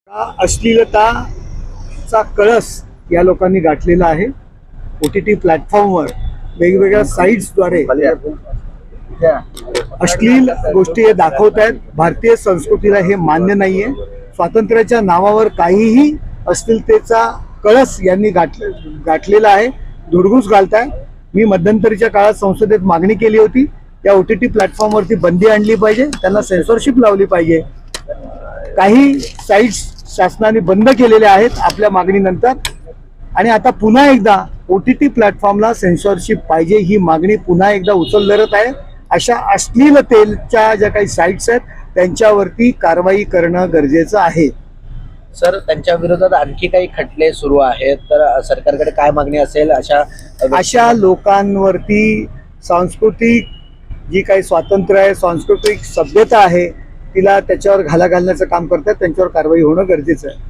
अश्लीलताचा कळस या लोकांनी गाठलेला आहे. OTT प्लॅटफॉर्मवर वेगवेगळ्या साईट्सद्वारे अश्लील गोष्टी हे दाखवत आहेत. भारतीय संस्कृतीला हे मान्य नाहीये. स्वातंत्र्याच्या नावावर काहीही अश्लीलतेचा कळस यांनी गाठलेला आहे. धुडगूस घालताय. मी मध्यंतरीच्या काळात संसदेत मागणी केली होती, या OTT प्लॅटफॉर्मवरती बंदी आणली पाहिजे, त्यांना सेन्सॉरशिप लावली पाहिजे. काही साईट्स शासनाने बंद केलेल्या आहेत आपल्या मागणीनंतर, आणि आता पुन्हा एकदा OTT प्लॅटफॉर्मला सेन्सॉरशिप पाहिजे ही मागणी पुन्हा एकदा उचलत आहे. अशा अश्लीलतेच्या ज्या काही साईट्स आहेत त्यांच्यावरती कारवाई करणं गरजेचं आहे. सर, त्यांच्या विरोधात आणखी काही खटले सुरू आहेत, तर सरकारकडे काय मागणी असेल? अशा लोकांवरती सांस्कृतिक जी काही स्वातंत्र्य आहे, सांस्कृतिक सभ्यता आहे, तिला त्याच्यावर घाला घालण्याचं काम करतात, त्यांच्यावर कारवाई होणं गरजेचं आहे.